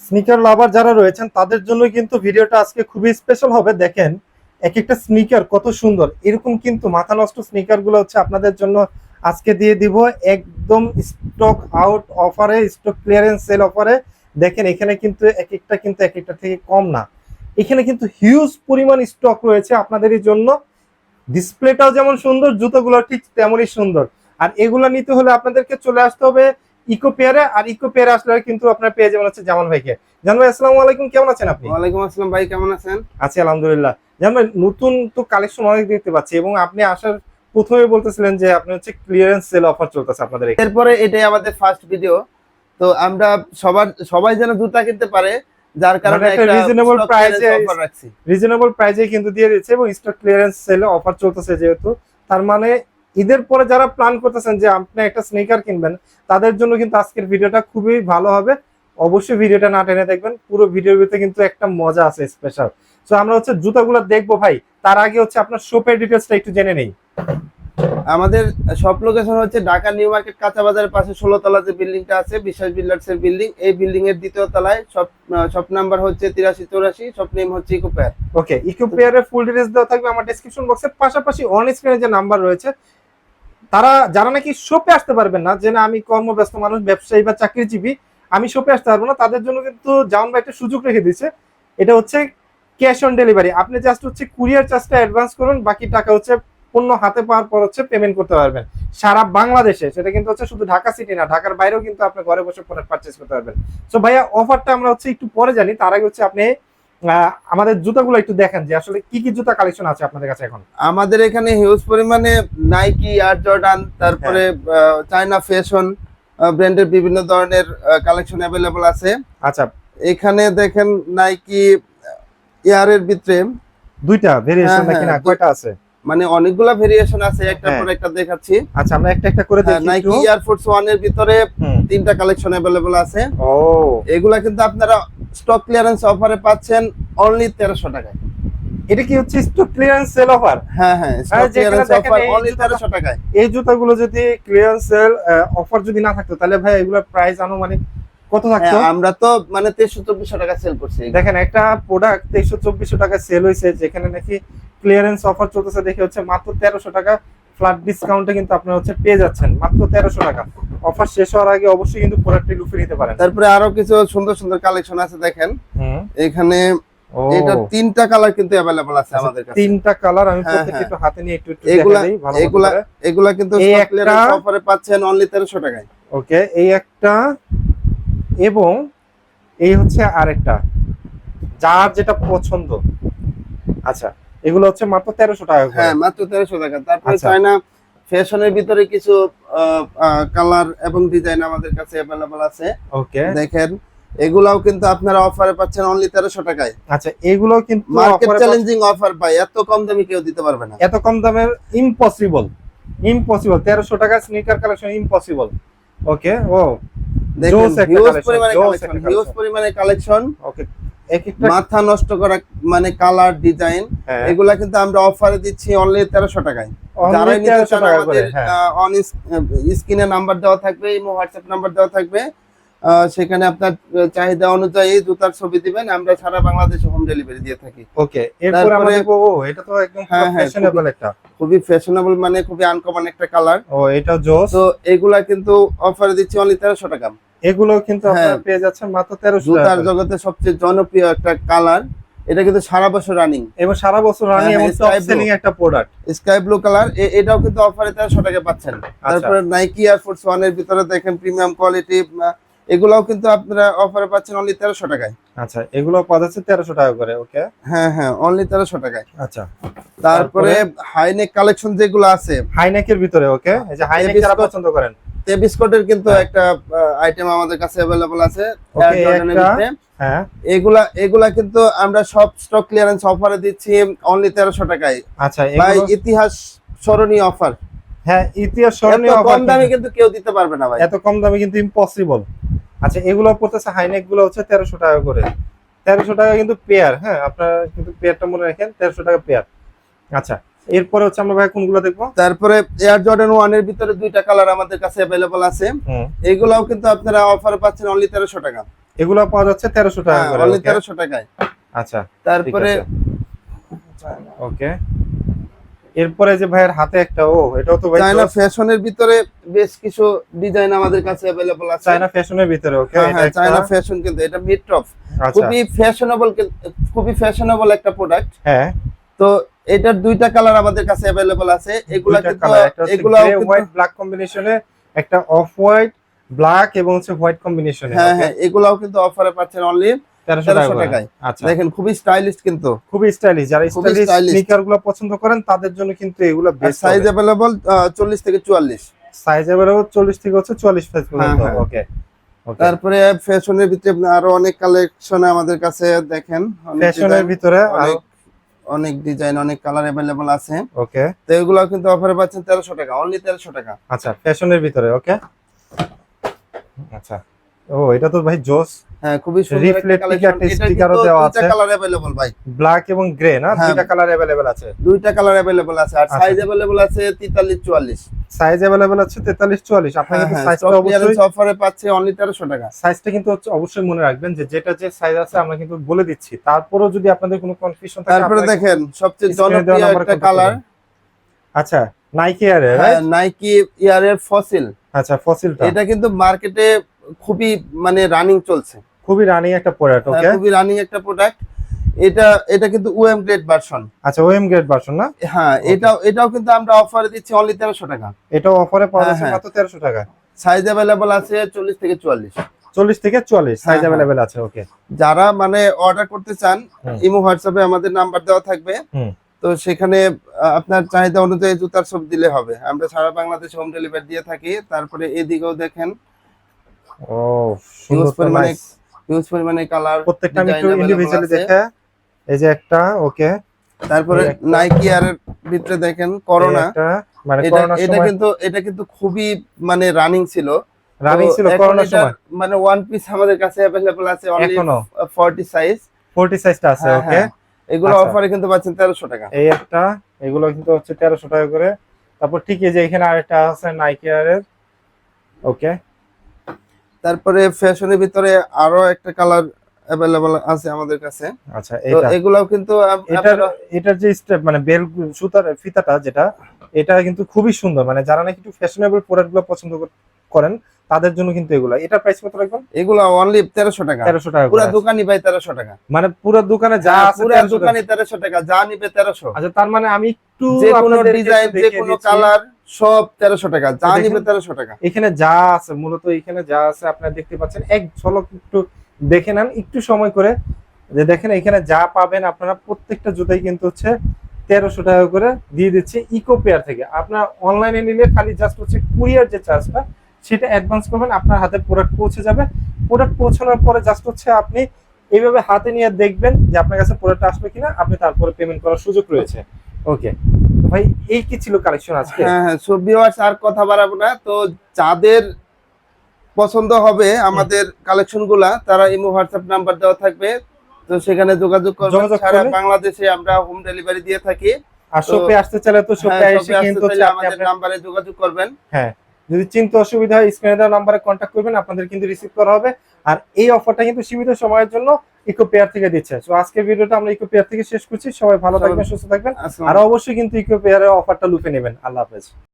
Sneaker লাভার যারা রয়েছেন তাদের জন্য কিন্তু ভিডিওটা আজকে খুবই স্পেশাল হবে। দেখেন এক একটা স্নিকার কত সুন্দর, এরকম কিন্তু মাথা নষ্ট স্নিকার গুলো হচ্ছে আপনাদের জন্য আজকে দিয়ে দিব একদম স্টক আউট অফারে, স্টক ক্লিয়ারেন্স সেল অফারে। দেখেন এখানে কিন্তু এক একটা থেকে কম না, এখানে কিন্তু হিউজ পরিমাণ স্টক রয়েছে আপনাদেরই জন্য। ডিসপ্লেটাও যেমন সুন্দর, জুতোগুলো ঠিক তেমনই সুন্দর। আর এগুলো নিতে হলে আপনাদেরকে চলে আসতে হবে ইকো পেয়ারে। আর ইকো পেয়ারে আসলে কিন্তু আপনার পেয়ে যাবেন হচ্ছে জামান ভাইকে। জামান ভাই আসসালামু আলাইকুম, কেমন আছেন আপনি? ওয়ালাইকুম আসসালাম ভাই, কেমন আছেন? আছি আলহামদুলিল্লাহ। জামান ভাই নতুন তো কালেকশন অনেক দেখতে পাচ্ছি, এবং আপনি আসার প্রথমে বলতেছিলেন যে আপনি হচ্ছে ক্লিয়ারেন্স সেল অফার চলতেছে আপনাদের এখানে। এরপরে এটাই আমাদের ফার্স্ট ভিডিও, তো আমরা সবাই যেন জুতা কিনতে পারে, যার কারণে একটা একটা রিজনেবল stock প্রাইসে clearance offer রাখছি। রিজনেবল প্রাইসে কিন্তু দিয়ে দিচ্ছে, এবং স্টক ক্লিয়ারেন্স সেল অফার চলতেছে যেহেতু, তার মানে ঈদের পরে যারা প্ল্যান করতেছেন যে আপনি একটা স্নিকার কিনবেন, তাদের জন্য কিন্তু আজকের ভিডিওটা খুবই ভালো হবে। অবশ্যই ভিডিওটা না টেনে দেখবেন, পুরো ভিডিওর ভিতরে কিন্তু একটা মজা আছে স্পেশাল। সো আমরা হচ্ছে জুতাগুলো দেখবো ভাই, তার আগে হচ্ছে আপনার শপের ডিটেইলসটা একটু জেনে নেই। আমাদের শপ লোকেশন হচ্ছে ঢাকা নিউ মার্কেট কাঁচা বাজারের পাশে 16 তলা যে বিল্ডিংটা আছে, বিশ্বাস বিল্ডার্স এর বিল্ডিং। এই বিল্ডিং এর দ্বিতীয় তলায় শপ নাম্বার হচ্ছে 8384, শপ নেম হচ্ছে ইকো পেয়ার। ওকে, ইকো পেয়ারের ফুল ডিটেইলস দেওয়া থাকবে আমার ডেসক্রিপশন বক্সে, পাশাপাশি অন স্ক্রিনে যে নাম্বার রয়েছে, তারা যারা নাকি শপে আসতে পারবেন না, যে না আমি কর্মব্যস্ত মানুষ, ব্যবসায়ী বা চাকরিজীবী, আমি শপে আসতে পারবো না, তাদের জন্য কিন্তু জামান ভাই একটা সুযোগ রেখে দিয়েছে। এটা হচ্ছে ক্যাশ অন ডেলিভারি। আপনি জাস্ট হচ্ছে কুরিয়ার চার্জটা অ্যাডভান্স করুন, বাকি টাকা হচ্ছে পণ্য হাতে পাওয়ার পর হচ্ছে পেমেন্ট করতে পারবেন সারা বাংলাদেশে। সেটা কিন্তু হচ্ছে শুধু ঢাকা সিটি না, ঢাকার বাইরেও কিন্তু আপনি ঘরে বসে প্রোডাক্ট পারচেজ করতে পারবেন। সো ভাইয়া অফারটা আমরা হচ্ছে একটু পরে জানি, তার আগে হচ্ছে আপনি আমাদের জুতাগুলো একটু দেখেন যে আসলে কি কি জুতা কালেকশন আছে আপনাদের কাছে এখন। আমাদের এখানে হিউজ পরিমাণে নাইকি, এয়ার জর্ডান, তারপরে চায়না ফ্যাশন ব্র্যান্ডের বিভিন্ন ধরনের কালেকশন অ্যাভেলেবল আছে। আচ্ছা, এখানে দেখেন নাইকি এয়ারের ভিতরে দুইটা ভেরিয়েশন নাকি না, হ্যাঁ, কয়টা আছে? মানে অনেকগুলা ভেরিয়েশন আছে, একটা হ্যাঁ। পর একটা দেখাচ্ছি। আচ্ছা, আমরা একটা একটা করে দেখি নাইকি একটু। এয়ারফোর্স 1 এর ভিতরে হুম। 3টা কালেকশন अवेलेबल আছে। ও, এগুলা কিন্তু আপনারা স্টক ক্লিয়ারেন্স অফারে পাচ্ছেন অনলি 1300 টাকায়। এটা কি হচ্ছে স্টক ক্লিয়ারেন্স সেল অফার? হ্যাঁ হ্যাঁ, স্টক যেখানে ক্লিয়ারেন্স দেখেন অফার এই অনলি জুতাটা- 1300 টাকায়। এই জুতাগুলো যদি ক্লিয়ারেন্স সেল অফার যদি না থাকতো, তাহলে ভাই এগুলোর প্রাইস আনুমানিক কত থাকতো? হ্যাঁ, আমরা তো মানে 2300-2400 টাকা সেল করছি। দেখেন একটা প্রোডাক্ট 2300-2400 টাকা সেল হয়েছে, যেখানে নাকি ক্লিয়ারেন্স অফার চলতেছে দেখে হচ্ছে মাত্র 1300 টাকা ফ্ল্যাট ডিসকাউন্টে কিন্তু আপনি হচ্ছে পেয়ে যাচ্ছেন মাত্র 1300 টাকা। অফার শেষ হওয়ার আগে অবশ্যই কিন্তু প্রোডাক্টটি লুফে নিতে পারেন। তারপরে আরো কিছু সুন্দর সুন্দর কালেকশন আছে দেখেন। হুম। এখানে ও, এটা 3টা কালার কিন্তু अवेलेबल আছে আমাদের কাছে। তিনটা কালার আমি হ্যাঁ, প্রত্যেকটা হ্যাঁ। একটু হাতে নিয়ে একটু এগুলা দেখাই ভালো এগুলা করে। এগুলা কিন্তু এই স্টক একটা- ক্লিয়ারেন্স অফারে পাচ্ছেন অনলি 1300 টাকায়। ওকে, এই একটা এবং এই হচ্ছে আরেকটা, যার যেটা পছন্দ। আচ্ছা, এগুলো হচ্ছে মাত্র 1300 টাকা করে। হ্যাঁ, মাত্র 1300 টাকা। তারপরে আচ্ছা। চায়না ফ্যাশনের ভিতরে কিছু কালার এবং ডিজাইন আমাদের কাছে अवेलेबल আছে। ওকে, দেখেন এগুলাও কিন্তু আপনারা অফারে পাচ্ছেন অনলি 1300 টাকায়। আচ্ছা এগুলো কিন্তু মার্কেট offer এ চ্যালেঞ্জিং অফার পাই, এত কম দামে কেউ দিতে পারবে না। এত কম দামের ইম্পসিবল, 1300 টাকা স্নিকার কালেকশন ইম্পসিবল। ওকে, ও দেখেন জোস একটা হিউজ collection, পরিমাণে জোস কালেকশন, একটা হিউজ collection। পরিমাণে কালেকশন, ওকে, এক একটা মাথা নষ্ট করা মানে কালার ডিজাইন। হ্যাঁ, এগুলা কিন্তু আমরা অফারে দিচ্ছি অনলি 1300 টাকায়। only যারাই নিতে 1300 চান টাকা করে, আমাদের হ্যাঁ। অন স্ক্রিনে নাম্বার দেওয়া থাকবে, ইমো হোয়াটসঅ্যাপ নাম্বার দেওয়া থাকবে। সেখানে আপনার চাহিদা অনুযায়ী জুতার ছবি দিবেন, আমরা সারা বাংলাদেশে হোম ডেলিভারি দিয়ে থাকি। ওকে, এরপর আমরা তারপরে- দেখবো, ও এটা তো একদম হ্যাঁ, হ্যাঁ, ফ্যাশনেবল একটা। খুবই ফ্যাশনেবল, মানে খুবই আনকমন একটা কালার। ও, এটা জোস। তো এগুলা কিন্তু অফারে দিচ্ছি অনলি 1300 টাকা। এগুলো কিন্তু আপনারা হ্যাঁ। পেয়ে যাচ্ছেন মাত্র 1300 টাকা জুতার করে। জগতে সবচেয়ে জনপ্রিয় একটা কালার, এটা কিন্তু সারা বছর রানিং। এবং সারা বছর রানি হ্যাঁ, এবং হ্যাঁ, টপ sky blue। সেলিং একটা প্রোডাক্ট। স্কাই ব্লু কালার, এটাও কিন্তু অফারে 1300 টাকা পাচ্ছেন। তারপরে নাইকি এয়ারফোর্স 1 এর ভিতরে দেখেন প্রিমিয়াম কোয়ালিটি, এগুলাও কিন্তু আপনারা অফারে পাচ্ছেন অনলি 1300 টাকায়। আচ্ছা, এগুলো পাওয়া যাচ্ছে 1300 টাকা করে। ওকে, হ্যাঁ হ্যাঁ, অনলি 1300 টাকায়। আচ্ছা, তারপরে হাইনেক কালেকশন যেগুলো আছে, হাইনেকের ভিতরে। ওকে, এই যে হাইনেক যারা Biscuit- পছন্দ করেন। তেবিস্কটের কিন্তু হ্যাঁ। একটা আইটেম আমাদের কাছে अवेलेबल আছে Okay, Air Jordan এর একটা- ভিতরে। হ্যাঁ, এগুলা কিন্তু আমরা সব স্টক ক্লিয়ারেন্স অফারে দিচ্ছি অনলি 1300 টাকায়। আচ্ছা ভাই এগুলো, ইতিহাস স্মরণীয় অফার, হ্যাঁ ইতিহাস এত স্মরণীয় কম অফার দামে কিন্তু কেউ দিতে পারবে না ভাই। এত কম দামে কিন্তু ইম্পসিবল। আচ্ছা, এগুলো পড়তেছে হাইনেক গুলো হচ্ছে 1300 টাকা করে। 1300 টাকা কিন্তু পেয়ার। হ্যাঁ, আপনারা কিন্তু পেয়ারটা মনে রাখেন, 1300 টাকা পেয়ার। আচ্ছা, এরপরে হচ্ছে আমরা ভাই কোনগুলো দেখবো? তারপরে এয়ার জর্ডান 1 এর ভিতরে 2টা কালার আমাদের কাছে अवेलेबल আছে। হুম, এগুলাও কিন্তু আপনারা অফারে পাচ্ছেন অনলি 1300 টাকা। এগুলো পাওয়া যাচ্ছে 1300 টাকা করে। Only okay? 1300 টাকায়। আচ্ছা তারপরে ওকে, এরপরে যে ভাইয়ের হাতে একটা, এটাও তো ভাই চায়না ফ্যাশনের ভিতরে বেশ কিছু ডিজাইন আমাদের কাছে अवेलेबल আছে। চায়না ফ্যাশনের ভিতরে। ওকে, হ্যাঁ, চায়না ফ্যাশন, কিন্তু এটা মিড টপ, আচ্ছা খুবই ফ্যাশনেবল একটা প্রোডাক্ট। হ্যাঁ, তো এটার দুইটা কালার আমাদের কাছে अवेलेबल আছে। এগুলা কিন্তু হোয়াইট ব্ল্যাক কম্বিনেশনে, একটা অফ হোয়াইট ব্ল্যাক এবং হচ্ছে হোয়াইট কম্বিনেশনে। হ্যাঁ, এগুলাও কিন্তু অফারে পাচ্ছেন অনলি 1300 টাকায়। আচ্ছা, দেখেন খুবই স্টাইলিশ, কিন্তু খুবই স্টাইলিশ। যারা খুবই স্টাইলিশ stylish। স্নিকার গুলো পছন্দ করেন তাদের জন্য কিন্তু এগুলো বেস্ট। সাইজ अवेलेबल 40 থেকে 44। সাইজ अवेलेबल 40 থেকে হচ্ছে 44 সাইজ পর্যন্ত। হ্যাঁ। ওকে, তারপরে ফ্যাশনের ভিতরে আরো অনেক কালেকশন আমাদের কাছে দেখেন, ফ্যাশনের ভিতরে আরো অনেক ডিজাইন, অনেক কালার अवेलेबल আছে। ওকে, তো এগুলো কিন্তু অফারে পাচ্ছেন 1300 টাকা, অনলি 1300 টাকা। আচ্ছা ফ্যাশনের ভিতরে। ওকে, আচ্ছা, এটা তো ভাই জোস। হ্যাঁ, খুবই সুন্দর একটা রিফ্লেক্টিভ কালেকশন। একটা স্টিকারও দেওয়া আছে। দুইটা কালার अवेलेबल ভাই, ব্ল্যাক এবং গ্রে না, হ্যাঁ। দুইটা কালার अवेलेबल আছে। দুইটা কালার अवेलेबल আছে, আর আচ্ছা। সাইজ अवेलेबल আছে 43 44। সাইজ अवेलेबल আছে 43 44। আপনারা কিন্তু সাইজটা স্টক অবশ্যই ক্লিয়ারেন্স অফারে পাচ্ছে অনলি 1300 টাকা। সাইজটা কিন্তু হচ্ছে অবশ্যই মনে রাখবেন যে যেটা যে সাইজ আছে আমরা কিন্তু বলে দিচ্ছি। তারপরেও যদি আপনাদের কোনো কনফিউশন থাকে, তারপরে আপনারা দেখেন সবচেয়ে স্ক্রিনে দেওয়া জনপ্রিয় নাম্বারে একটা contact কালার, করবেন। আচ্ছা, নাইকি এর হ্যাঁ, নাইকি ইয়ারের ফসিল। আচ্ছা, ফসিলটা এটা কিন্তু মার্কেটে খুবই মানে রানিং চলছে, খুবই রানিং একটা প্রোডাক্ট। ওকে, খুবই রানিং একটা প্রোডাক্ট। এটা কিন্তু ওএম গ্রেড ভার্সন। আচ্ছা, ওএম গ্রেড ভার্সন না? হ্যাঁ, এটাও কিন্তু আমরা অফারে দিচ্ছি অনলি 1300 টাকা। এটাও অফারে পাওয়া যাচ্ছে হ্যাঁ, মাত্র 1300 টাকা। সাইজ अवेलेबल আছে 40 থেকে 44। 40 থেকে 44 সাইজ হ্যাঁ। अवेलेबल আছে। ওকে, যারা মানে অর্ডার করতে চান, হুম। ইমো হোয়াটসঅ্যাপে আমাদের নাম্বার দেওয়া থাকবে। হুম। তো সেখানে আপনার চাহিদা অনুযায়ী জুতার ছবি দিলে হবে। আমরা সারা বাংলাদেশে হোম ডেলিভারি দিয়ে থাকি। তারপরে এদিকেও দেখেন ও সুন্দর, তো পরিমাণে নাইস। হিউজ পরিমাণে কালার, প্রত্যেকটা আমি একটু ইন্ডিভিজুয়ালি দেখে, এই যে একটা। ওকে, তারপরে এই একটা। নাইকি এর ভিতরে দেখেন করোনা। এটা মানে এটা করোনার এটা সময় কিন্তু এটা কিন্তু খুবই মানে রানিং ছিল। রানিং তো ছিল এখন করোনার এটার সময়। মানে ওয়ান পিস আমাদের কাছে अवेलेबल আছে অনলি এখনো 40 সাইজ। 40 সাইজটা আছে। হ্যাঁ, ওকে, এগুলো আচ্ছা। অফারে কিন্তু পাচ্ছেন 1300 টাকা। এই একটা, এগুলো কিন্তু হচ্ছে 1300 টাকা করে। তারপর ঠিক এই যে এখানে আরেকটা আছে নাইকি এর। ওকে, তারপরে ফ্যাশনের ভিতরে আরো একটা কালার अवेलेबल আছে আমাদের কাছে। আচ্ছা, তো এটা এগুলাও কিন্তু এটার যে স্টেপ মানে বেল সুতার ফিতাটা যেটা, এটা কিন্তু খুবই সুন্দর। মানে যারা নাকি একটু ফ্যাশনেবল প্রোডাক্ট গুলো পছন্দ করেন তাদের জন্য কিন্তু এগুলা। এটা প্রাইস কত রাখবেন? এগুলা অনলি 1300 টাকা। 1300 টাকা পুরো করে। দোকানই ভাই 1300 টাকা। মানে পুরো দোকানে যা আছে পুরো 1300 দোকানে টাকা। 1300 টাকা, যা নিবে 1300। আচ্ছা, তার মানে আমি একটু যে কোনো আপনাদেরকে ডিজাইন, একটু যে দেখিয়ে কোনো দিচ্ছি। কালার সব 1300 টাকা, যা দেখেন। নিবে 1300 টাকা। এখানে যা আছে, মূলত এখানে যা আছে আপনারা দেখতে পাচ্ছেন। এক ঝলক একটু দেখে নেন একটু সময় করে, যে দেখেন এখানে যা পাবেন আপনারা প্রত্যেকটা জুতাই কিন্তু হচ্ছে 1300 টাকা করে দিয়ে দিচ্ছে ইকো পেয়ার থেকে। আপনার অনলাইনে নিলে খালি জাস্ট হচ্ছে কুরিয়ার যে চার্জটা সেটা অ্যাডভান্স করবেন, আপনার হাতে প্রোডাক্ট পৌঁছে যাবে। প্রোডাক্ট পৌঁছানোর পরে জাস্ট হচ্ছে আপনি এইভাবে হাতে নিয়ে দেখবেন যে আপনার কাছে প্রোডাক্ট আসবে কিনা, আপনি তারপরে পেমেন্ট করার সুযোগ রয়েছে। ওকে ভাই, এই কি ছিল কালেকশন আজকে? হ্যাঁ, সো ভিউয়ার্স আর কথা বাড়াবো না। তো যাদের পছন্দ হবে আমাদের কালেকশন গুলা, তারা ইমো হোয়াটসঅ্যাপ নাম্বার দেওয়া থাকবে, তো সেখানে যোগাযোগ করবেন। সারা বাংলাদেশে আমরা হোম ডেলিভারি দিয়ে থাকি। আর শপে আসতে চাইলে তো শপে এসে কিন্তু আমাদের নাম্বারে যোগাযোগ করবেন। হ্যাঁ, যদি চিন্তা অসুবিধা হয় স্ক্রিনে দেওয়া নাম্বারে কন্ট্যাক্ট করবেন, আপনাদের কিন্তু রিসিভ করা হবে। আর এই অফারটা কিন্তু সীমিত সময়ের জন্য ইকো পেয়ার থেকে দিচ্ছে। সো আজকের ভিডিওটা আমরা ইকো পেয়ার থেকে শেষ করছি। সবাই ভালো থাকবেন, সুস্থ থাকবেন। আর অবশ্যই কিন্তু ইকো পেয়ারের অফারটা লুফে নেবেন। আল্লাহ হাফেজ।